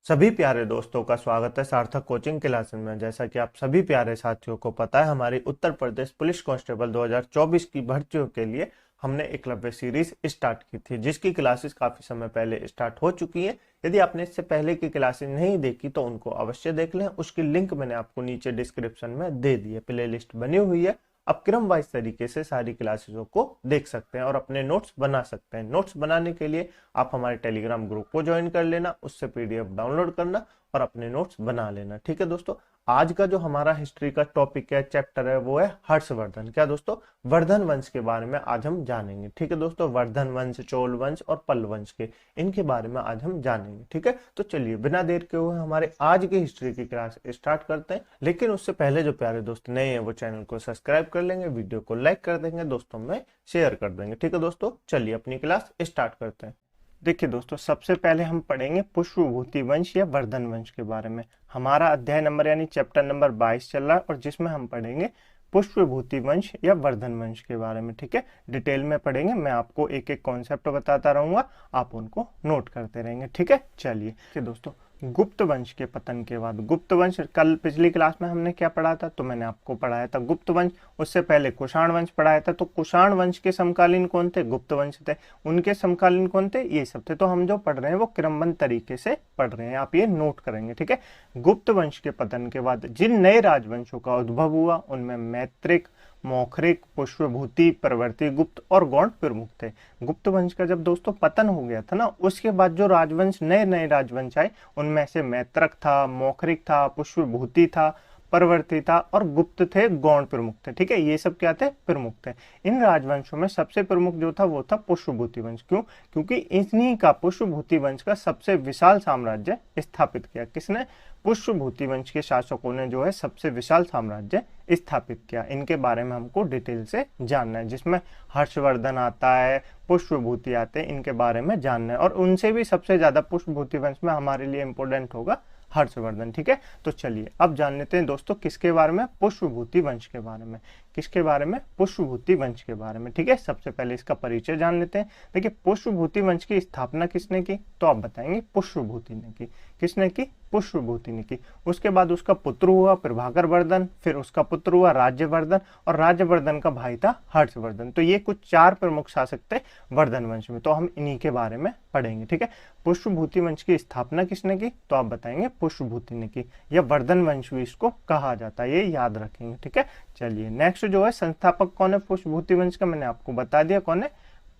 सभी प्यारे दोस्तों का स्वागत है सार्थक कोचिंग क्लासेस में। जैसा कि आप सभी प्यारे साथियों को पता है, हमारी उत्तर प्रदेश पुलिस कांस्टेबल 2024 की भर्तियों के लिए हमने एकलव्य सीरीज स्टार्ट की थी, जिसकी क्लासेस काफी समय पहले स्टार्ट हो चुकी है। यदि आपने इससे पहले की क्लासेस नहीं देखी तो उनको अवश्य देख लें। उसकी लिंक मैंने आपको नीचे डिस्क्रिप्शन में दे दी है, प्ले लिस्ट बनी हुई है। आप क्रम वाइज तरीके से सारी क्लासेसों को देख सकते हैं और अपने नोट्स बना सकते हैं। नोट्स बनाने के लिए आप हमारे टेलीग्राम ग्रुप को ज्वाइन कर लेना, उससे पीडीएफ डाउनलोड करना और अपने नोट्स बना लेना। ठीक है दोस्तों, आज का जो हमारा हिस्ट्री का टॉपिक है, चैप्टर है, वो है हर्षवर्धन। क्या दोस्तों, वर्धन वंश के बारे में आज हम जानेंगे। ठीक है दोस्तों, वर्धन वंश, चोल वंश और पल वंश के इनके बारे में आज हम जानेंगे। ठीक है, तो चलिए बिना देर के हुए हमारे आज की हिस्ट्री की क्लास स्टार्ट करते हैं। लेकिन उससे पहले जो प्यारे दोस्त नए हैं वो चैनल को सब्सक्राइब कर लेंगे, वीडियो को लाइक कर देंगे, दोस्तों में शेयर कर देंगे। ठीक है दोस्तों, चलिए अपनी क्लास स्टार्ट करते हैं। देखिए दोस्तों, सबसे पहले हम पढ़ेंगे पुष्पभूति वंश या वर्धन वंश के बारे में। हमारा अध्याय नंबर यानी चैप्टर नंबर 22 चल रहा है और जिसमें हम पढ़ेंगे पुष्पभूति वंश या वर्धन वंश के बारे में। ठीक है, डिटेल में पढ़ेंगे। मैं आपको एक एक कॉन्सेप्ट बताता रहूंगा, आप उनको नोट करते रहेंगे। ठीक है, चलिए दोस्तों, गुप्त वंश के पतन के बाद, गुप्त वंश कल पिछली क्लास में हमने क्या पढ़ा था, तो मैंने आपको पढ़ाया था गुप्त वंश। उससे पहले कुषाण वंश पढ़ाया था। तो कुषाण वंश के समकालीन कौन थे? गुप्त वंश थे। उनके समकालीन कौन थे? ये सब थे। तो हम जो पढ़ रहे हैं वो क्रमबद्ध तरीके से पढ़ रहे हैं, आप ये नोट करेंगे। ठीक है, गुप्त वंश के पतन के बाद जिन नए राजवंशों का उद्भव हुआ उनमें मैत्रिक, मौखरिक, पुष्पभूति, प्रवर्ती गुप्त और गौड़ प्रमुख थे। गुप्त वंश का जब दोस्तों पतन हो गया था ना, उसके बाद जो राजवंश नए नए राजवंश आए उनमें से मैत्रक था, मौखरिक था, पुष्पभूति था, परवर्ती था और गुप्त थे, गौड़ प्रमुख थे। ठीक है, ये सब क्या थे? प्रमुख थे। इन राजवंशों में सबसे प्रमुख जो था वो था पुष्पभूति वंश। क्यों? क्योंकि इन्हीं का, पुष्पभूति वंश का सबसे विशाल साम्राज्य स्थापित किया। किसने? पुष्पभूति वंश के शासकों ने जो है सबसे विशाल साम्राज्य स्थापित किया। इनके बारे में हमको डिटेल से जानना है, जिसमें हर्षवर्धन आता है, पुष्पभूति आते हैं, इनके बारे में जानना है। और उनसे भी सबसे ज्यादा पुष्पभूति वंश में हमारे लिए इंपोर्टेंट होगा हर्षवर्धन। ठीक है, तो चलिए अब जान लेते हैं दोस्तों किसके बारे में? पुष्पभूति वंश के बारे में। किसके बारे में? पुष्पभूति वंश के बारे में। ठीक है, सबसे पहले इसका परिचय जान लेते हैं। देखिए, पुष्पभूति वंश की स्थापना किसने की? तो आप बताएंगे पुष्पभूति ने की। किसने की? पुष्पभूति ने की। उसके बाद उसका पुत्र हुआ प्रभाकर वर्धन, फिर उसका पुत्र हुआ राज्यवर्धन और राज्यवर्धन का भाई था हर्षवर्धन। तो ये कुछ 4 प्रमुख शासक थे वर्धन वंश में, तो हम इन्हीं के बारे में पढ़ेंगे। ठीक है, पुष्पभूति वंश की स्थापना किसने की? तो आप बताएंगे पुष्पभूति ने की, या वर्धन वंश भी इसको कहा जाता है, ये याद रखेंगे। ठीक है, चलिए नेक्स्ट जो है संस्थापक कौन है पुष्पभूति वंश का, मैंने आपको बता दिया कौन है?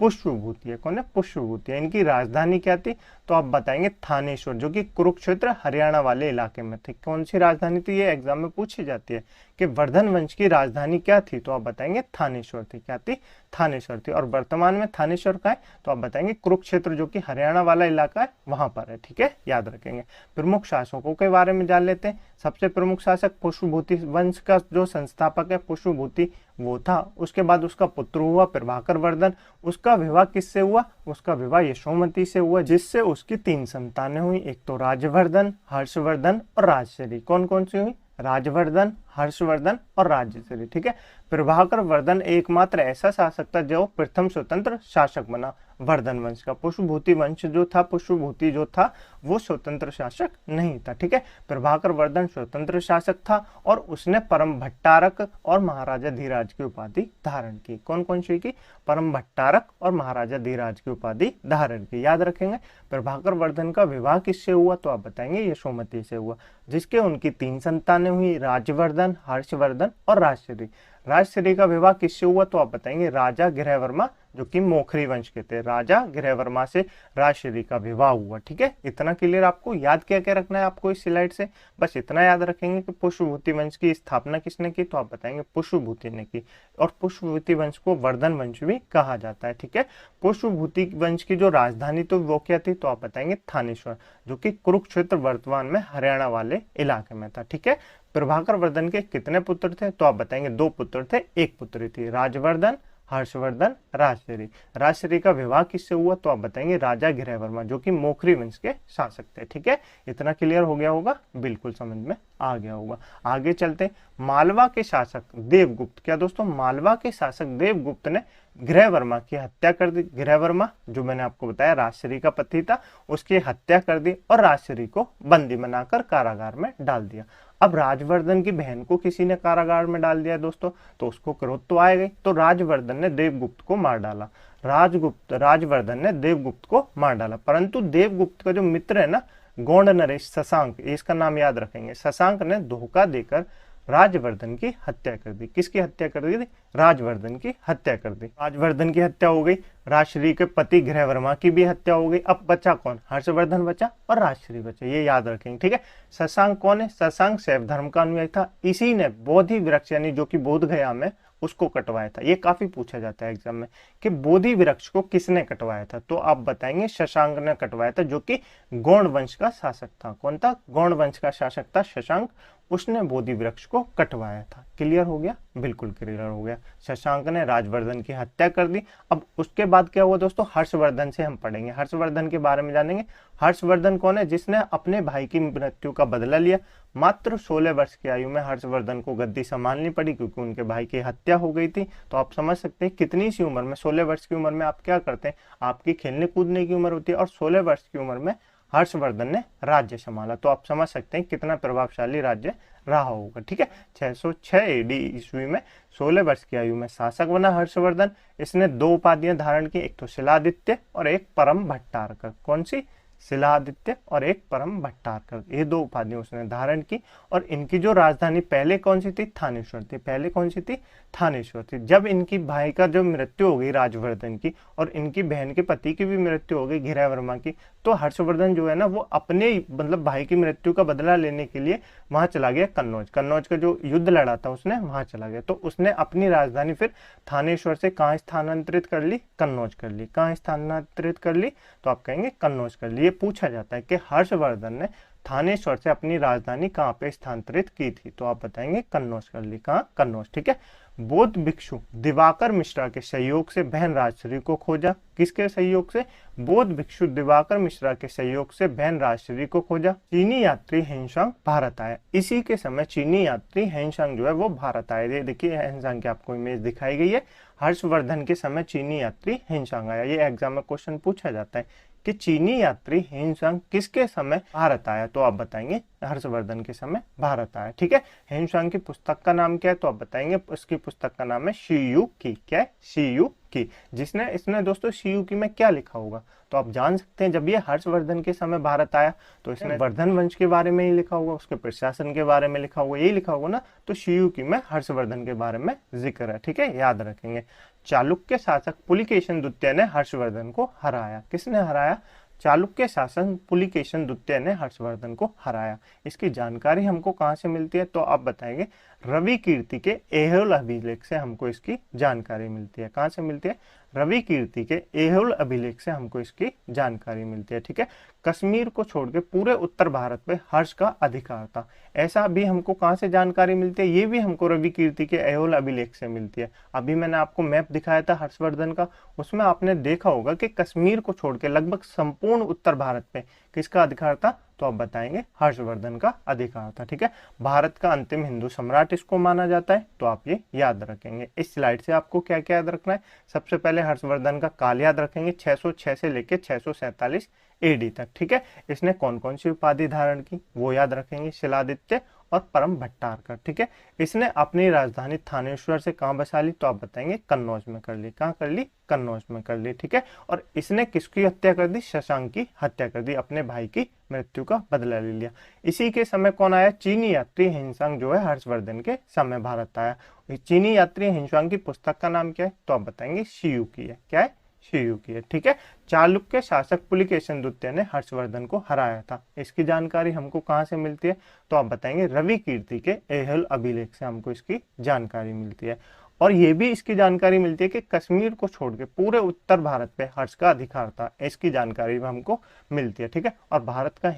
पुष्पभूति है। कौन है? पुष्पभूति है। इनकी राजधानी क्या थी? तो आप बताएंगे थानेश्वर, जो कि कुरुक्षेत्र हरियाणा वाले इलाके में थी। कौन सी राजधानी थी? ये एग्जाम में पूछी जाती है कि वर्धन वंश की राजधानी क्या थी, तो आप बताएंगे थानेश्वर थी। क्या थी? थानेश्वर थी। और वर्तमान में थानेश्वर का है तो आप बताएंगे कुरुक्षेत्र, जो कि हरियाणा वाला इलाका है, वहां पर है। ठीक है, याद रखेंगे। प्रमुख शासकों के बारे में जान लेते हैं। सबसे प्रमुख शासक पुष्पभूति वंश का जो संस्थापक है पुष्पभूति, वो था। उसके बाद उसका पुत्र हुआ प्रभाकर वर्धन। उसका विवाह किससे हुआ? उसका विवाह यशोमती से हुआ, जिससे उसकी 3 संतानें हुई। एक तो राजवर्धन, हर्षवर्धन और राजश्री। कौन कौन सी हुई? राजवर्धन, हर्षवर्धन और राजश्री। ठीक है, प्रभाकर वर्धन एकमात्र ऐसा शासक था जो प्रथम स्वतंत्र शासक बना वर्धन वंश का। पुष्पभूति वंश जो था, पुष्पभूति जो था, वो स्वतंत्र शासक नहीं था। ठीक है, प्रभाकर वर्धन स्वतंत्र शासक था और उसने परम भट्टारक और महाराजा धीराज की उपाधि धारण की। कौन कौन सी की? परम भट्टारक और महाराजा धीराज की उपाधि धारण की। याद रखेंगे। प्रभाकर वर्धन का विवाह किससे हुआ? तो आप बताएंगे यशोमती से हुआ, जिसके उनकी 3 संतानें हुई, राजवर्धन, हर्षवर्धन और राजश्री। राजश्री का विवाह किससे हुआ? तो आप बताएंगे राजा गृहवर्मा, जो कि मोखरी वंश के थे। राजा गृहवर्मा से राजश्री का विवाह हुआ। ठीक है, इतना क्लियर आपको याद क्या क्या रखना है आपको इस स्लाइड से? बस इतना याद रखेंगे कि पुष्पभूति वंश की स्थापना किसने की, तो आप बताएंगे पुष्पभूति ने की। और पुष्पभूति वंश को वर्धन वंश भी कहा जाता है। ठीक है, पुष्पभूति वंश की जो राजधानी तो वो क्या थी, तो आप बताएंगे थानेश्वर, जो कि कुरुक्षेत्र वर्तमान में हरियाणा वाले इलाके में था। ठीक है, प्रभाकर वर्धन के कितने पुत्र थे? तो आप बताएंगे 2 पुत्र थे, एक पुत्री थी राजवर्धन हर्षवर्धन राजश्री। राजश्री का विवाह किससे हुआ? तो आप बताएंगे राजा गृहवर्मा, जो कि मोखरी वंश के शासक थे। ठीक है, इतना क्लियर हो गया होगा, बिल्कुल समझ में आ गया होगा। आगे चलते, मालवा के शासक देवगुप्त, क्या दोस्तों, मालवा के शासक देवगुप्त ने गृहवर्मा की हत्या कर दी। गृहवर्मा जो मैंने आपको बताया राजश्री का पति था, उसकी हत्या कर दी और राजश्री को बंदी बनाकर कारागार में डाल दिया। अब राजवर्धन की बहन को किसी ने कारागार में डाल दिया दोस्तों, तो उसको क्रोध तो आएगा, तो राजवर्धन ने देवगुप्त को मार डाला। राजवर्धन ने देवगुप्त को मार डाला, परंतु देवगुप्त का जो मित्र है ना गौंड नरेश शशांक, इसका नाम याद रखेंगे, शशांक ने धोखा देकर राजवर्धन की हत्या कर दी। किसकी हत्या कर दी? राजवर्धन की हत्या कर दी। राजवर्धन की हत्या हो गई, राजश्री के पति गृहवर्मा की भी हत्या हो गई। अब बचा कौन? हर्षवर्धन बचा और राजश्री बचा, ये याद रखेंगे। ठीक है, शशांक कौन है? शशांक शैव धर्म का अनुयायी था, इसी ने बोधि वृक्ष यानी जो कि बोध गया में उसको कटवाया था। ये काफी पूछा जाता है एग्जाम में कि बोधि वृक्ष को किसने कटवाया था, तो आप बताएंगे शशांक ने कटवाया था, जो कि गौंड वंश का शासक था। कौन था? गौंड वंश का शासक था शशांक, उसने बोधि वृक्ष को कटवाया था। क्लियर हो गया? बिल्कुल क्लियर हो गया। शशांक ने राजवर्धन की हत्या कर दी। अब उसके बाद क्या हुआ दोस्तों? हर्षवर्धन से हम पढ़ेंगे, हर्षवर्धन के बारे में जानेंगे। हर्षवर्धन कौन है? जिसने अपने भाई की मृत्यु का बदला लिया। मात्र 16 वर्ष की आयु में हर्षवर्धन को गद्दी संभालनी पड़ी, क्योंकि उनके भाई की हत्या हो गई थी। तो आप समझ सकते हैं कितनी सी उम्र में, 16 वर्ष की उम्र में आप क्या करते हैं, आपकी खेलने कूदने की उम्र होती है, और 16 वर्ष की उम्र में हर्षवर्धन ने राज्य संभाला। तो आप समझ सकते हैं कितना प्रभावशाली राज्य रहा होगा। ठीक है, 606 एडी ईस्वी में 16 वर्ष की आयु में शासक बना हर्षवर्धन। इसने 2 उपाधियां धारण की, एक तो शिलादित्य और एक परम भट्टारकर। कौन सी? शिलादित्य और एक परम भट्टारकर, ये 2 उपाधियां उसने धारण की। और इनकी जो राजधानी पहले कौन सी थी? थानेश्वर थी। पहले कौन सी थी? थानेश्वर थी। जब इनकी भाई का जो मृत्यु हो गई राजवर्धन की, और इनकी बहन के पति की भी मृत्यु हो गई गृहवर्मा की, तो हर्षवर्धन जो है ना वो अपने मतलब भाई की मृत्यु का बदला लेने के लिए वहां चला गया कन्नौज। कन्नौज का जो युद्ध लड़ा था उसने वहां चला गया, तो उसने अपनी राजधानी फिर थानेश्वर से कहाँ स्थानांतरित कर ली? कन्नौज कर ली। कहाँ स्थानांतरित कर ली? तो आप कहेंगे कन्नौज कर ली। ये पूछा जाता है कि हर्षवर्धन ने थानेश्वर से अपनी राजधानी कहाँ पे स्थानांतरित की थी, तो आप बताएंगे कन्नौज कर ली। कहाँ? कन्नौज। ठीक है, बौद्ध भिक्षु दिवाकर मिश्रा के सहयोग से बहन राजश्री को खोजा। किसके सहयोग से? बौद्ध भिक्षु दिवाकर मिश्रा के सहयोग से बहन राजश्री को खोजा। चीनी यात्री हेनसांग भारत आया। इसी के समय चीनी यात्री हेनसांग जो है वो भारत आए। ये देखिए हेनसांग की आपको इमेज दिखाई गई है। हर्षवर्धन के समय चीनी यात्री हेनसांग आया। ये एग्जाम में क्वेश्चन पूछा जाता है कि चीनी यात्री हेनसांग किसके समय भारत आया, तो आप बताएंगे हर्षवर्धन के समय भारत आया। ठीक है, हेनसांग की पुस्तक का नाम क्या है, तो आप बताएंगे उसकी पुस्तक का नाम है शीयू की। क्या है? शीयू की। जिसने इसने दोस्तों शीयू की में क्या लिखा होगा, तो आप जान सकते हैं जब ये हर्षवर्धन के समय भारत आया तो इसने वर्धन वंश के बारे में ही लिखा होगा, उसके प्रशासन के बारे में लिखा होगा, यही लिखा होगा ना। तो शीयू की में हर्षवर्धन के बारे में जिक्र है। ठीक है, याद रखेंगे। चालुक्य शासक पुलिकेशिन द्वितीय ने हर्षवर्धन को हराया। किसने हराया? चालुक्य शासक पुलिकेशिन द्वितीय ने हर्षवर्धन को हराया। इसकी जानकारी हमको कहाँ से मिलती है, तो आप बताएंगे रवि कीर्ति के ऐहोल अभिलेख से हमको इसकी जानकारी मिलती है। कहाँ से मिलती है? रवि कीर्ति के ऐहोल अभिलेख से हमको इसकी जानकारी मिलती है। ठीक है, कश्मीर को छोड़ के पूरे उत्तर भारत पे हर्ष का अधिकार था, ऐसा भी हमको कहाँ से जानकारी मिलती है? ये भी हमको रवि कीर्ति के ऐहोल अभिलेख से मिलती है। अभी मैंने आपको मैप दिखाया था हर्षवर्धन का, उसमें आपने देखा होगा कि कश्मीर को छोड़ के लगभग संपूर्ण उत्तर भारत पे किसका अधिकार था, तो आप बताएंगे हर्षवर्धन का अधिकार था। ठीक है, भारत का अंतिम हिंदू सम्राट इसको माना जाता है, तो आप ये याद रखेंगे। इस स्लाइड से आपको क्या क्या याद रखना है? सबसे पहले हर्षवर्धन का काल याद रखेंगे, 606 से लेके 647 एडी तक। ठीक है, इसने कौन कौन सी उपाधि धारण की वो याद रखेंगे, शिलादित्य और परम भट्टारकर। ठीक है, इसने अपनी राजधानी थानेश्वर से कहाँ बसा ली, तो आप बताएंगे कन्नौज में कर ली। कहाँ कर ली? कन्नौज में कर ली। ठीक है, और इसने किसकी हत्या कर दी? शशांक की हत्या कर दी, अपने भाई की मृत्यु का बदला ले लिया। इसी के समय कौन आया? चीनी यात्री हेनसांग जो है हर्षवर्धन के समय भारत आया। चीनी यात्री हेनसांग की पुस्तक का नाम क्या है, तो आप बताएंगे शीयू की है। क्या है? शीयू की है। ठीक है, चालुक्य शासक पुलिकेशिन द्वितीय ने हर्षवर्धन को हराया था। इसकी जानकारी हमको कहाँ से मिलती है, तो आप बताएंगे रवि कीर्ति के ऐहोल अभिलेख से हमको इसकी जानकारी मिलती है। और ये भी इसकी जानकारी मिलती है कि कश्मीर को छोड़ के पूरे उत्तर भारत पे हर्ष का अधिकार था, इसकी जानकारी भी हमको मिलती है। ठीक है, और भारत का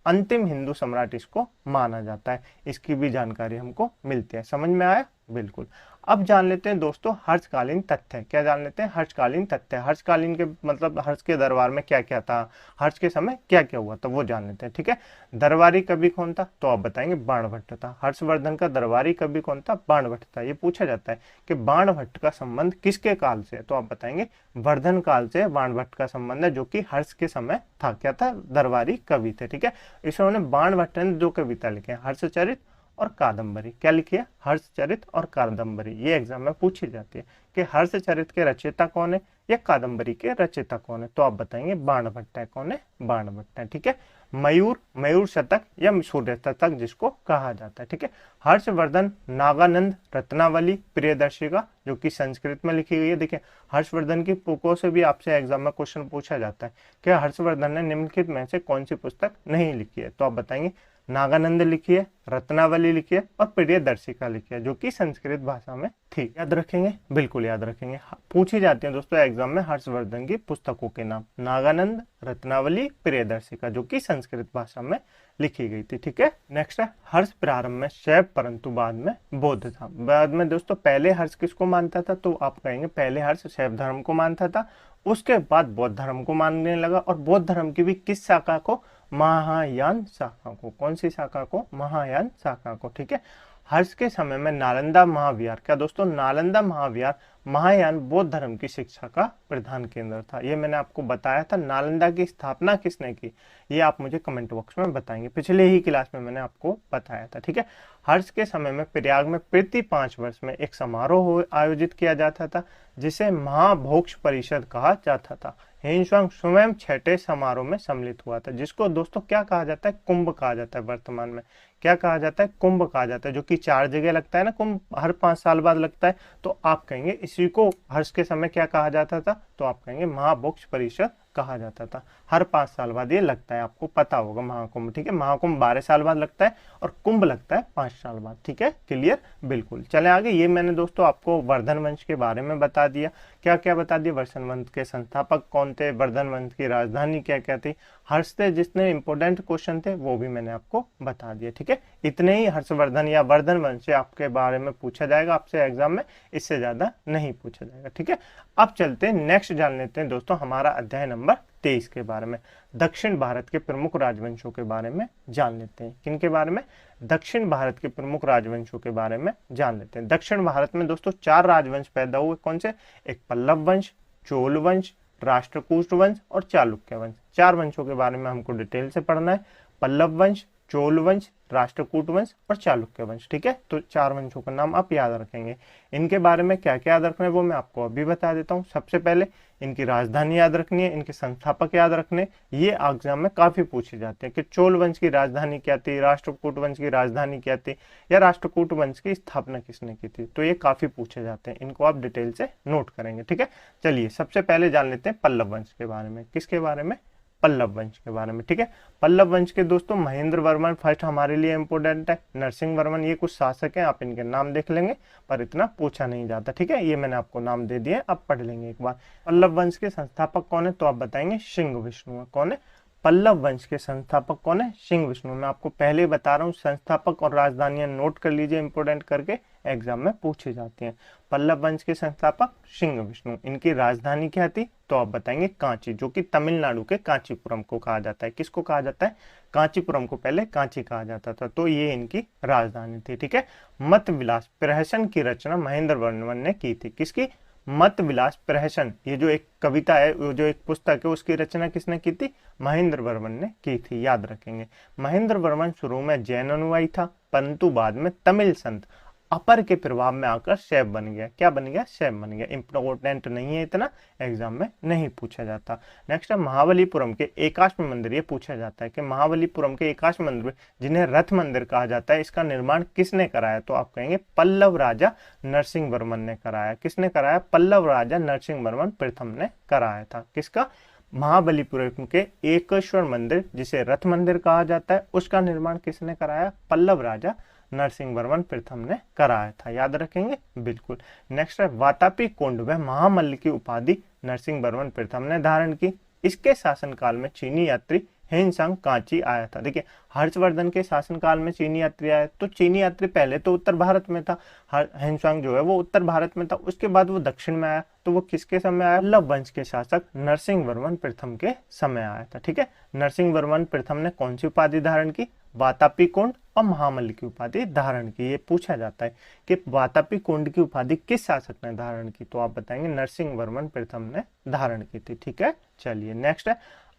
अंतिम हिंदू सम्राट इसको माना जाता है, इसकी भी जानकारी हमको मिलती है। समझ में आया? बिल्कुल। अब जान लेते हैं दोस्तों हर्षकालीन तथ्य। क्या जान लेते हैं? हर्षकालीन तथ्य। हर्षकालीन के मतलब हर्ष के दरबार में क्या क्या था, हर्ष के समय क्या क्या हुआ था, वो जान लेते हैं। ठीक है, दरबारी कवि कौन था? तो आप बताएंगे बाणभट्ट था। हर्षवर्धन का दरबारी कवि कौन था? बाणभट्ट था। ये पूछा जाता है कि बाणभट्ट का संबंध किसके काल से है? तो आप बताएंगे वर्धन काल से बाणभट्ट का संबंध है, जो कि हर्ष के समय था। क्या था? दरबारी कवि थे। ठीक है, इसमें बाणभट्ट ने दो कविता लिखे हैं, हर्षचरित और कादंबरी। क्या लिखी है? हर्षचरित और कादंबरी। ये एग्जाम में पूछी जाती है कि हर्षचरित के रचयिता कौन है या कादंबरी के रचयिता कौन है? तो आप बताएंगे बाणभट्ट है। कौन है? बाणभट्ट है। ठीक है, मयूर, मयूर शतक या सूर्य शतक जिसको कहा जाता है। ठीक है, हर्षवर्धन, नागानंद, रत्नावली, प्रियदर्शिका जो कि संस्कृत में लिखी गई है। देखिए, हर्षवर्धन की पुस्तकों से भी आपसे एग्जाम में क्वेश्चन पूछा जाता है कि हर्षवर्धन ने निम्नलिखित में से कौन सी पुस्तक नहीं लिखी है? तो आप बताएंगे नागानंद लिखी है, रत्नावली लिखी है और प्रियदर्शिका लिखी है, जो कि संस्कृत भाषा में थी। याद रखेंगे? बिल्कुल याद रखेंगे। पूछी जाती है दोस्तों एग्जाम में हर्षवर्धन की पुस्तकों के नाम, नागानंद, रत्नावली, प्रियदर्शिका, जो कि संस्कृत भाषा में लिखी गई थी। ठीक है, नेक्स्ट है हर्ष प्रारंभ में शैव परंतु बाद में बौद्ध था। बाद में दोस्तों पहले हर्ष किसको मानता था? तो आप कहेंगे पहले हर्ष शैव धर्म को मानता था, उसके बाद बौद्ध धर्म को मानने लगा, और बौद्ध धर्म की भी किस शाखा को? महायान शाखा को। कौन सी शाखा को? महायान शाखा को। ठीक है, हर्ष के समय में नालंदा महाविहार, क्या दोस्तों? नालंदा महाविहार महायान बौद्ध धर्म की शिक्षा का प्रधान केंद्र था। ये मैंने आपको बताया था। नालंदा की स्थापना किसने की? ये आप मुझे कमेंट बॉक्स में बताएंगे, पिछले ही क्लास में मैंने आपको बताया था। ठीक है, हर्ष के समय में प्रयाग में प्रति 5 वर्ष में एक समारोह आयोजित किया जाता था, जिसे महाभोक्ष परिषद कहा जाता था। हिंसवांग स्वयं छठे समारोह में सम्मिलित हुआ था, जिसको दोस्तों क्या कहा जाता है? कुंभ कहा जाता है। वर्तमान में क्या कहा जाता है? कुंभ कहा जाता है, जो कि 4 जगह लगता है ना कुंभ, हर 5 साल बाद लगता है। तो आप कहेंगे इसी को हर्ष के समय क्या कहा जाता था? तो आप कहेंगे महाभोक्ष परिषद कहा जाता था। हर 5 साल बाद ये लगता है, आपको पता होगा महाकुंभ। ठीक है, महाकुंभ 12 साल बाद लगता है और कुंभ लगता है 5 साल बाद। ठीक है, क्लियर? बिल्कुल। चले आगे। ये मैंने दोस्तों आपको वर्धन वंश के बारे में बता दिया। क्या क्या बता दिया? वर्धन वंश के संस्थापक कौन थे, वर्धन वंश की राजधानी क्या क्या थी, हर्ष से जितने इंपोर्टेंट क्वेश्चन थे वो भी मैंने आपको बता दिया। ठीक है, इतने ही हर्षवर्धन या वर्धन वंश से आपके बारे में पूछा जाएगा आपसे एग्जाम में, इससे ज्यादा नहीं पूछा जाएगा। ठीक है, अब चलते हैं नेक्स्ट, जान लेते हैं दोस्तों हमारा अध्याय नंबर 23 के बारे में। दक्षिण भारत के प्रमुख राजवंशों के बारे में जान लेते हैं। किनके बारे में? दक्षिण भारत के प्रमुख राजवंशों के बारे में जान लेते हैं। दक्षिण भारत में दोस्तों 4 राजवंश पैदा हुए। कौन से? एक पल्लव वंश, चोल वंश, राष्ट्रकूट वंश और चालुक्य वंश। 4 वंशों के बारे में हमको डिटेल से पढ़ना है। पल्लव वंश, चोल वंश, राष्ट्रकूट वंश और चालुक्य वंश। ठीक है, तो 4 वंशों का नाम आप याद रखेंगे। इनके बारे में क्या क्या याद रखना है वो मैं आपको अभी बता देता हूँ। सबसे पहले इनकी राजधानी याद रखनी है, इनके संस्थापक याद रखने। ये एग्जाम में काफी पूछे जाते हैं कि चोल वंश की राजधानी क्या थी, राष्ट्रकूट वंश की राजधानी क्या थी, या राष्ट्रकूट वंश की स्थापना किसने की थी। तो ये काफी पूछे जाते हैं, इनको आप डिटेल से नोट करेंगे। ठीक है, चलिए सबसे पहले जान लेते हैं पल्लव वंश के बारे में। किसके बारे में? पल्लव वंश के बारे में। ठीक है, पल्लव वंश के दोस्तों महेंद्र वर्मन फर्स्ट हमारे लिए इंपोर्टेंट है, नरसिंह वर्मन, ये कुछ शासक हैं, आप इनके नाम देख लेंगे, पर इतना पूछा नहीं जाता। ठीक है, ये मैंने आपको नाम दे दिए, आप पढ़ लेंगे एक बार। पल्लव वंश के संस्थापक कौन है? तो आप बताएंगे सिंह विष्णु। कौन है? पल्लव वंश के संस्थापक कौन है? सिंह विष्णु। मैं आपको पहले बता रहा हूँ, संस्थापक और राजधानियां नोट कर लीजिए, इंपोर्टेंट करके एग्जाम में पूछी जाती हैं। पल्लव वंश के संस्थापक सिंह विष्णु। इनकी राजधानी क्या थी? तो आप बताएंगे कांची, जो कि तमिलनाडु के कांचीपुरम को कहा जाता है। किसको कहा जाता है? कांचीपुरम को पहले कांची कहा जाता था, तो ये इनकी राजधानी थी। ठीक है, मत विलास प्रहसन की रचना महेंद्र वर्मन ने की थी। किसकी? मत विलास प्रहसन, ये जो एक कविता है, जो एक पुस्तक है, उसकी रचना किसने की थी? महेंद्र वर्मन ने की थी। याद रखेंगे, महेंद्र वर्मन शुरू में जैन अनुयायी था, परंतु बाद में तमिल संत अपर के प्रभाव में आकर शैव बन गया। क्या बन गया? शैव बन गया। इंपोर्टेंट नहीं है, इतना एग्जाम में नहीं पूछा जाता। नेक्स्ट है महाबलीपुरम के एकाश्म मंदिर। ये पूछा जाता है कि महाबलीपुरम के एकाश्म मंदिर, जिन्हें रथ मंदिर कहा जाता है, इसका निर्माण किसने कराया? तो आप कहेंगे पल्लव राजा नरसिंह वर्मन ने कराया। किसने कराया? पल्लव राजा नरसिंह वर्मन प्रथम ने कराया था। किसका? महाबलीपुरम के एकेश्वर मंदिर, जिसे रथ मंदिर कहा जाता है, उसका निर्माण किसने कराया? पल्लव राजा नरसिंह वर्मन प्रथम ने कराया था। याद रखेंगे, बिल्कुल। नेक्स्ट है वातापी कुंड व महामल्ल की उपाधि नरसिंह वर्मन प्रथम ने धारण की। इसके शासनकाल में चीनी यात्री हेनसांग कांची आया था। देखिए हर्षवर्धन के शासनकाल में चीनी यात्री आया, तो चीनी यात्री पहले तो उत्तर भारत में था, हेनसांग जो है वो उत्तर भारत में था, उसके बाद वो दक्षिण में आया, तो वो किसके समय आया? पल्लव वंश के शासक नरसिंह वर्मन प्रथम के समय आया था। ठीक है, नरसिंह वर्मन प्रथम ने कौन सी उपाधि धारण की? वातापी कुंड और महामल्ल की उपाधि धारण की। ये पूछा जाता है कि वातापी कुंड की उपाधि किस शासक ने धारण की, तो आप बताएंगे नरसिंह वर्मन प्रथम ने धारण की थी। ठीक है, चलिए नेक्स्ट है,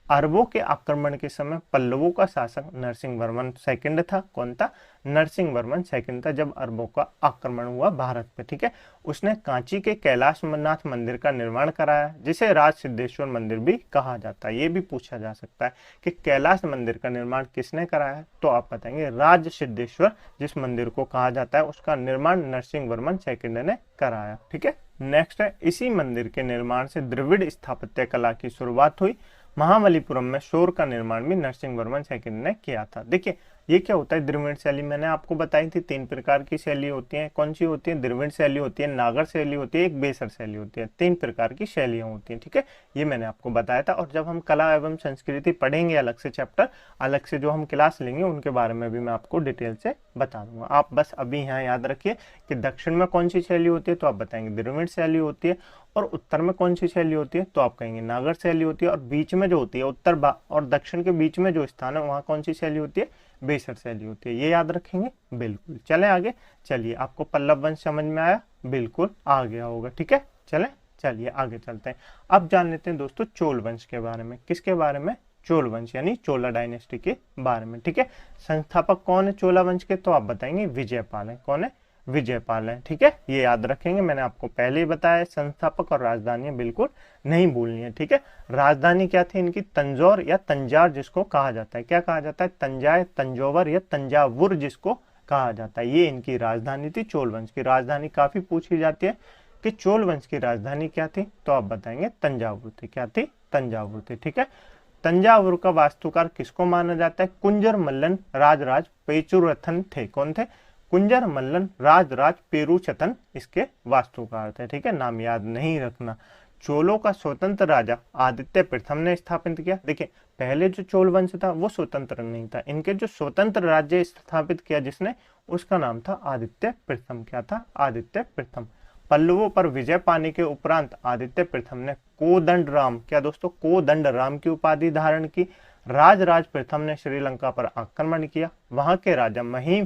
अरबों के आक्रमण के समय पल्लवों का शासक नरसिंह वर्मन सेकंड था। कौन था? नरसिंह वर्मन सेकंड था जब अरबों का आक्रमण हुआ भारत पे। ठीक है, उसने कांची के कैलाशनाथ मंदिर का निर्माण कराया, जिसे राज सिद्धेश्वर मंदिर भी कहा जाता है। ये भी पूछा जा सकता है कि कैलाश मंदिर का निर्माण किसने कराया है, तो आप बताएंगे राज सिद्धेश्वर जिस मंदिर को कहा जाता है उसका निर्माण नरसिंह वर्मन सेकंड ने कराया। ठीक है, नेक्स्ट है, इसी मंदिर के निर्माण से द्रविड़ स्थापत्य कला की शुरुआत हुई। महाबलीपुरम में शोर का निर्माण भी नरसिंह वर्मन सेकंड ने किया था। देखिए ये क्या होता है? द्रविड़ शैली मैंने आपको बताई थी, 3 प्रकार की शैली होती है। कौन सी होती है? द्रविड़ शैली होती है, नागर शैली होती है, एक बेसर शैली होती है। 3 प्रकार की शैलियां होती हैं। ठीक है, ये मैंने आपको बताया था। और जब हम कला एवं संस्कृति पढ़ेंगे अलग से चैप्टर, अलग से जो हम क्लास लेंगे उनके बारे में भी मैं आपको डिटेल से बता दूंगा। आप बस अभी यहाँ याद रखिए कि दक्षिण में कौन सी शैली होती है, तो आप बताएंगे द्रविड़ शैली होती है, और उत्तर में कौन सी शैली होती है, तो आप कहेंगे नागर शैली होती है, और बीच में जो होती है उत्तर और दक्षिण के बीच में जो स्थान है वहां कौन सी शैली होती है? बेसर शैली होती है। ये याद रखेंगे। बिल्कुल, चले आगे। चलिए, आपको पल्लव वंश समझ में आया? बिल्कुल आ गया होगा। ठीक है, चलिए आगे चलते हैं। अब जान लेते हैं दोस्तों चोल वंश के बारे में। किसके बारे में? चोल वंश यानी चोला डायनेस्टी के बारे में। ठीक है, संस्थापक कौन है चोला वंश के, तो आप बताएंगे विजयपाल है। कौन है? विजयपाल है। ठीक है, ये याद रखेंगे, मैंने आपको पहले ही बताया। संस्थापक और राजधानी बिल्कुल नहीं भूलनी है। ठीक है, राजधानी क्या थी इनकी? तंजौर या तंजार जिसको कहा जाता है। क्या कहा जाता है? तंजाय, तंजौर या तंजावुर जिसको कहा जाता है, ये इनकी राजधानी थी। चोल वंश की राजधानी काफी पूछी जाती है कि चोल वंश की राजधानी क्या थी, तो आप बताएंगे तंजावुर थी। क्या थी? तंजावुर थी। ठीक है, तंजावुर का वास्तुकार किसको माना जाता है? कुंजर मल्लन राजराज पेचुरथन थे। कौन थे? कुंजर मल्लन राजराज पेरुचतन इसके वास्तुकार थे। ठीक है, नाम याद नहीं रखना। चोलों का स्वतंत्र राजा आदित्य प्रथम ने स्थापित किया। देखिए पहले जो चोल वंश था वो स्वतंत्र नहीं था, इनके जो स्वतंत्र राज्य स्थापित किया जिसने, उसका नाम था आदित्य प्रथम। क्या था? आदित्य प्रथम। पल्लवों पर विजय पाने के उपरांत आदित्य प्रथम ने कोदंड राम, क्या दोस्तों? कोदंड राम की उपाधि धारण की। राजराज प्रथम ने श्रीलंका पर आक्रमण किया। वहां के राजा महिम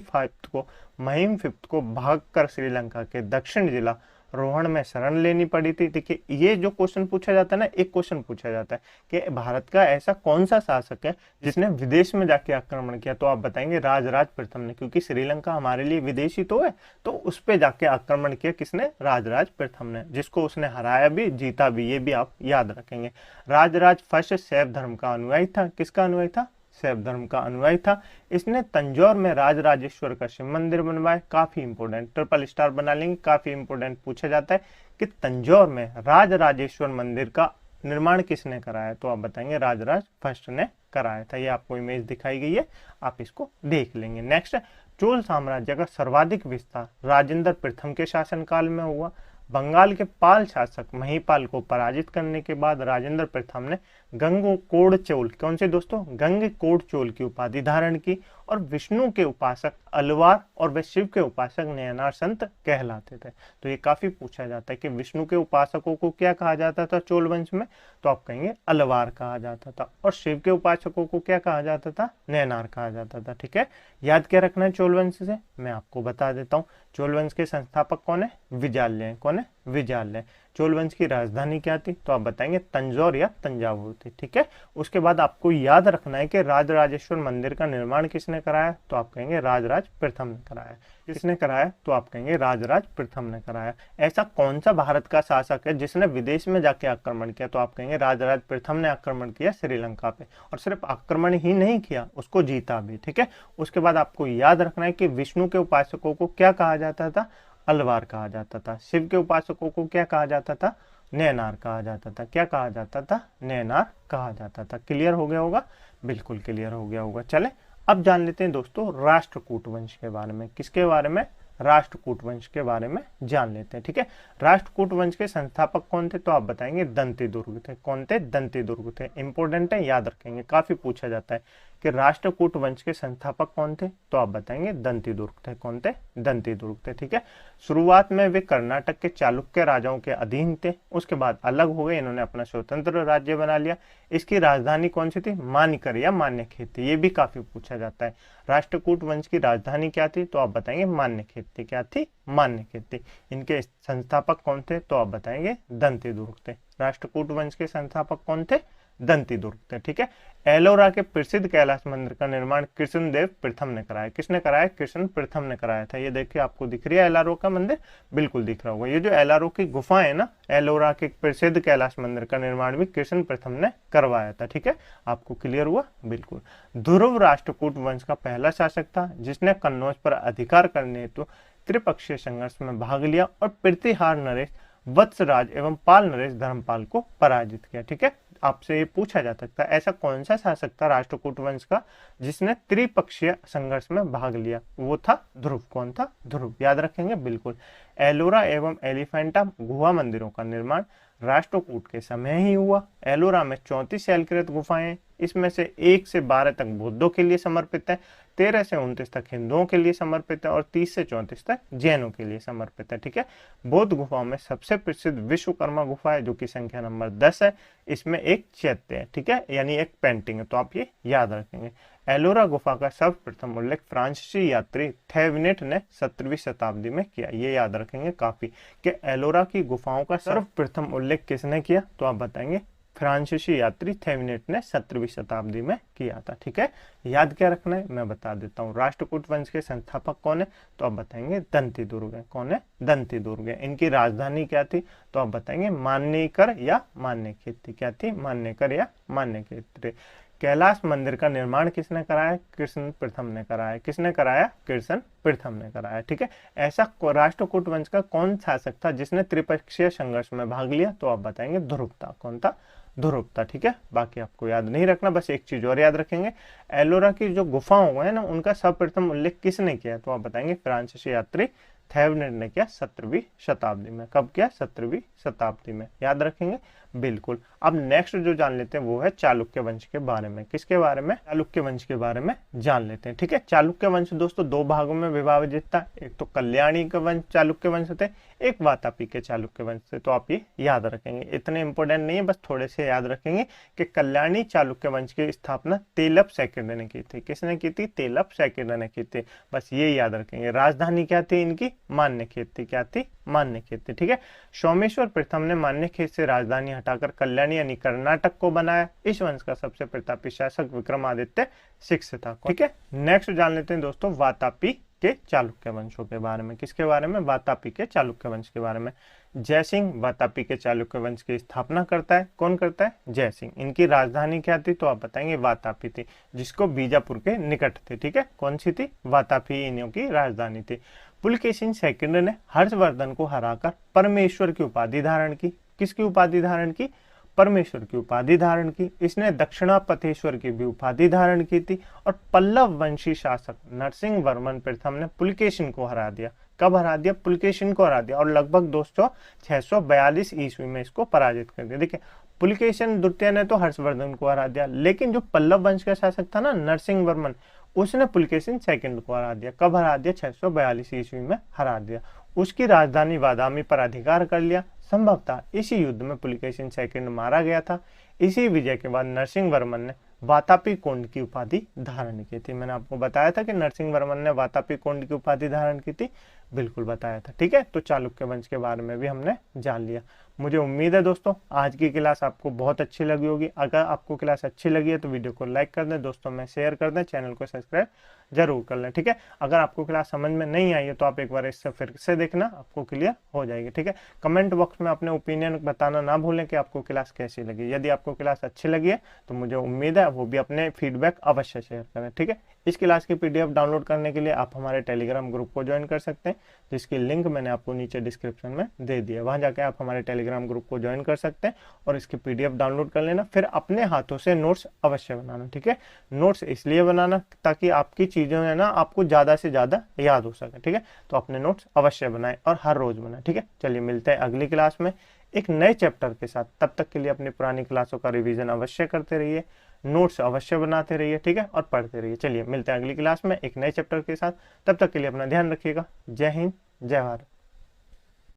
फिफ्थ को भागकर श्रीलंका के दक्षिण जिला रोहण में शरण लेनी पड़ी थी। देखिए ये जो क्वेश्चन पूछा जाता है ना, एक क्वेश्चन पूछा जाता है कि भारत का ऐसा कौन सा शासक है जिसने विदेश में जाके आक्रमण किया, तो आप बताएंगे राजराज प्रथम ने, क्योंकि श्रीलंका हमारे लिए विदेशी तो है, तो उस पे जाके आक्रमण किया किसने? राजराज प्रथम ने, जिसको उसने हराया भी, जीता भी। ये भी आप याद रखेंगे। राजराज फर्स्ट शैव धर्म का अनुयायी था। किसका अनुयायी था? शैव धर्म का अनुयायी था। इसने तंजौर में राजराजेश्वर का शिव मंदिर बनवाया। काफी इंपोर्टेंट, ट्रिपल स्टार बना लेंगे, काफी इंपोर्टेंट पूछा जाता है कि तंजौर में राजराजेश्वर मंदिर का निर्माण किसने कराया, तो आप बताएंगे राजराज फर्स्ट ने कराया था। ये आपको इमेज दिखाई गई है, आप इसको देख लेंगे। नेक्स्ट, चोल साम्राज्य का सर्वाधिक विस्तार राजेंद्र प्रथम के शासनकाल में हुआ। बंगाल के पाल शासक महिपाल को पराजित करने के बाद राजेंद्र प्रथम ने गंगकोड़ चोल, कौन से दोस्तों? गंगकोड़ चोल की उपाधि धारण की, और विष्णु के उपासक अलवार और वे शिव के उपासक नयनार संत कहलाते थे। तो ये काफी पूछा जाता है कि विष्णु के उपासकों को क्या कहा जाता था चोल वंश में, तो आप कहेंगे अलवार कहा जाता था, और शिव के उपासकों को क्या कहा जाता था? नयनार कहा जाता था। ठीक है, याद क्या रखना है चोल वंश से, मैं आपको बता देता हूँ। चोल वंश के संस्थापक कौन है? विजाल्य। कौन है? विजाल्य। चोल वंश की राजधानी क्या थी, तो आप बताएंगे तंजौर या तंजावुर थी। ठीक है, उसके बाद आपको याद रखना है कि राजराजेश्वर मंदिर का निर्माण किसने कराया, तो आप कहेंगे राजराज प्रथम ने कराया। किसने कराया, तो आप कहेंगे राजराज प्रथम ने कराया। ऐसा कौन सा भारत का शासक है जिसने विदेश में जाके आक्रमण किया, तो आप कहेंगे राजराज प्रथम ने आक्रमण किया श्रीलंका पे, और सिर्फ आक्रमण ही नहीं किया, उसको जीता भी। ठीक है, उसके बाद आपको याद रखना है कि विष्णु के उपासकों को क्या कहा जाता था? अलवार कहा जाता था। शिव के उपासकों को क्या कहा जाता था? नयनार कहा जाता था। क्या कहा जाता था? नयनार कहा जाता था। क्लियर हो गया होगा? बिल्कुल क्लियर हो गया होगा। चले अब जान लेते हैं दोस्तों राष्ट्रकूट वंश के बारे में। किसके बारे में? राष्ट्रकूट वंश के बारे में जान लेते हैं। ठीक है, राष्ट्रकूट वंश के संस्थापक कौन थे? तो आप बताएंगे दंतीदुर्ग थे। कौन थे? दंतीदुर्ग थे। इंपॉर्टेंट है, याद रखेंगे, काफी पूछा जाता है कि राष्ट्रकूट वंश के संस्थापक कौन थे? तो आप बताएंगे दंतीदुर्ग थे। कौन थे? दंतीदुर्ग थे। ठीक है, शुरुआत में वे कर्नाटक के चालुक्य राजाओं के अधीन थे, उसके बाद अलग हो गए, इन्होंने अपना स्वतंत्र राज्य बना लिया। इसकी राजधानी कौन सी थी? मानिकर या मान्यखेत थी। ये भी काफी पूछा जाता है। राष्ट्रकूट वंश की राजधानी क्या थी? तो आप बताएंगे मान्यखेत थी। क्या थी? मान्यखेत थी। इनके संस्थापक कौन थे? तो आप बताएंगे दंतीदुर्ग थे। राष्ट्रकूट वंश के संस्थापक कौन थे? दंतीदुर्ग थे। ठीक है, एलोरा के प्रसिद्ध कैलाश मंदिर का निर्माण कृष्णदेव प्रथम ने कराया। किसने कराया? कृष्ण प्रथम ने कराया था। ये देखिए, आपको दिख रही है एलारो का मंदिर, बिल्कुल दिख रहा होगा। ये जो एलारो की गुफा है ना, एलोरा के प्रसिद्ध कैलाश मंदिर का निर्माण भी कृष्ण प्रथम ने करवाया था। ठीक है, आपको क्लियर हुआ? बिल्कुल। ध्रुव राष्ट्रकूट वंश का पहला शासक था जिसने कन्नौज पर अधिकार करने हेतु त्रिपक्षीय संघर्ष में भाग लिया और प्रतिहार नरेश वत्सराज एवं पाल नरेश धर्मपाल को पराजित किया। ठीक है, आपसे ये पूछा जा सकता है ऐसा कौन सा शासक था राष्ट्रकूट वंश का जिसने त्रिपक्षीय संघर्ष में भाग लिया? वो था ध्रुव। कौन था? ध्रुव। याद रखेंगे, बिल्कुल। एलोरा एवं एलिफेंटा गुहा मंदिरों का निर्माण राष्ट्रकूट के समय ही हुआ। एलोरा में 34 शैलकृत गुफाएं, इसमें से 1 से 12 तक बौद्धों के लिए समर्पित है, 13 से 29 तक हिंदुओं के लिए समर्पित है और 30 से 34 तक जैनों के लिए समर्पित है। ठीक है, बौद्ध गुफाओं में सबसे प्रसिद्ध विश्वकर्मा गुफा है जो कि संख्या नंबर 10 है। इसमें एक चैत्य है। ठीक है, यानी एक पेंटिंग है, तो आप ये याद रखेंगे। एलोरा गुफा का सर्वप्रथम उल्लेख फ्रांसीसी यात्री थेवेनेट ने 17वीं शताब्दी में किया। ये याद रखेंगे काफी कि एलोरा की गुफाओं का सर्वप्रथम उल्लेख किसने किया? तो आप बताएंगे फ्रांसीसी यात्री थेवेनेट ने 17वीं शताब्दी में किया था। ठीक है, याद क्या रखना है मैं बता देता हूँ। राष्ट्रकूट वंश के संस्थापक कौन है? तो आप बताएंगे दंतीदुर्ग है। कौन है? दंतीदुर्ग है। इनकी राजधानी क्या थी? तो आप बताएंगे मान्यकर या मान्यखेत थी। क्या थी? मान्यकर या मान्यखेत। कैलाश मंदिर का निर्माण किसने कराया? कृष्ण प्रथम ने कराया। किसने कराया? कृष्ण प्रथम ने कराया। ठीक है, ऐसा राष्ट्रकूट वंश का कौन शासक था जिसने त्रिपक्षीय संघर्ष में भाग लिया? तो आप बताएंगे ध्रुव था। कौन था? ध्रुव था। ठीक है, बाकी आपको याद नहीं रखना, बस एक चीज और याद रखेंगे, एलोरा की जो गुफाओं है ना उनका सर्वप्रथम उल्लेख किसने किया? तो आप बताएंगे फ्रांसीसी यात्री थेवेनेट ने किया 17वीं शताब्दी में। कब किया? 17वीं शताब्दी में। याद रखेंगे, बिल्कुल। अब नेक्स्ट जो जान लेते हैं वो है चालुक्य वंश के बारे में। किसके बारे में? चालुक्य वंश के बारे में जान लेते हैं। ठीक है, चालुक्य वंश दोस्तों 2 भागों में विभाजित था। एक तो कल्याणी के वंश चालुक्य वंश थे, एक वातापी के चालुक्य वंश थे। तो आप ये याद रखेंगे, इतने इंपॉर्टेंट नहीं है, बस थोड़े से याद रखेंगे कि कल्याणी चालुक्य वंश की स्थापना तेलप सेकंड ने की थी। किसने की थी? तेलप सेकंड ने की थी। बस ये याद रखेंगे। राजधानी क्या थी इनकी? मान्यखेत थी। क्या थी? मान्यखेत थी। ठीक है, सोमेश्वर प्रथम ने मान्यखेत से राजधानी हटाकर कल्याणी यानी कर्नाटक को बनाया। इस वंश का सबसे प्रतापी शासक विक्रमादित्य 6 था। ठीक है, नेक्स्ट जान लेते हैं दोस्तों वातापी के चालुक्य वंशों के बारे में। किसके बारे में? वातापी के चालुक्य वंश के बारे में। जयसिंह वातापी के चालुक्य वंश की स्थापना करता है। कौन करता है? जयसिंह। इनकी राजधानी क्या थी? तो आप बताएंगे वातापी थी, जिसको बीजापुर के निकट थी। ठीक है, कौन सी थी? वातापी इन्हों की राजधानी थी। पुलकेशिन सेकंड ने हर्षवर्धन को हराकर परमेश्वर की उपाधि धारण की। किसकी उपाधि धारण की? परमेश्वर की उपाधि धारण की। इसने दक्षिणापथेश्वर की भी उपाधि धारण की थी। और पल्लव वंशी शासक नरसिंह वर्मन प्रथम ने पुलकेशिन को हरा दिया। कब हरा दिया? पुलकेशिन को हरा दिया और लगभग दोस्तों 642 ईस्वी में इसको पराजित कर दिया। देखिए, पुलकेशिन द्वितीय ने तो हर्षवर्धन को हरा दिया, लेकिन जो पल्लव वंश का शासक था ना नरसिंह वर्मन, उसने पुलकेशिन सेकंड को हरा दिया। कब हरा दिया? 642 ईस्वी में हरा दिया। उसकी राजधानी बादामी पर अधिकार कर लिया। संभवतः इसी युद्ध में पुलकेशिन सेकंड मारा गया था। इसी विजय के बाद नरसिंह वर्मन ने वातापी कोंड की उपाधि धारण की थी। मैंने आपको बताया था कि नरसिंह वर्मन ने वातापी कोंड की उपाधि धारण की थी, बिल्कुल बताया था। ठीक है, तो चालुक्य वंश के बारे में भी हमने जान लिया। मुझे उम्मीद है दोस्तों आज की क्लास आपको बहुत अच्छी लगी होगी। अगर आपको क्लास अच्छी लगी है तो वीडियो को लाइक कर दें, दोस्तों में शेयर कर दें, चैनल को सब्सक्राइब जरूर कर लें। ठीक है, अगर आपको क्लास समझ में नहीं आई है तो आप एक बार इससे फिर से देखना, आपको क्लियर हो जाएगी। ठीक है, कमेंट बॉक्स में अपने ओपिनियन बताना ना भूलें कि आपको क्लास कैसी लगी। यदि आपको क्लास अच्छी लगी है तो मुझे उम्मीद है वो भी अपने फीडबैक अवश्य शेयर करें। ठीक है, इस क्लास की पीडीएफ डाउनलोड करने के लिए आप हमारे टेलीग्राम ग्रुप को ज्वाइन कर सकते हैं, जिसकी लिंक मैंने आपको नीचे डिस्क्रिप्शन में दे दिया। वहां जाके आप हमारे टेलीग्राम ग्रुप को ज्वाइन कर सकते हैं और इसकी पीडीएफ डाउनलोड कर लेना। फिर अपने हाथों से नोट्स अवश्य बनाना, ठीक है। नोट्स इसलिए बनाना ताकि आपकी चीजें है ना आपको ज्यादा से ज्यादा याद हो सके, ठीक है। तो अपने नोट्स अवश्य बनाएं और हर रोज बनाएं, ठीक है। चलिए मिलते हैं अगली क्लास में एक नए चैप्टर के साथ। तब तक के लिए अपनी पुरानी क्लासों का रिवीजन अवश्य करते रहिए, नोट्स अवश्य बनाते रहिए, ठीक है, और पढ़ते रहिए। चलिए मिलते हैं अगली क्लास में एक नए चैप्टर के साथ। तब तक के लिए अपना ध्यान रखिएगा। जय हिंद, जय भारत।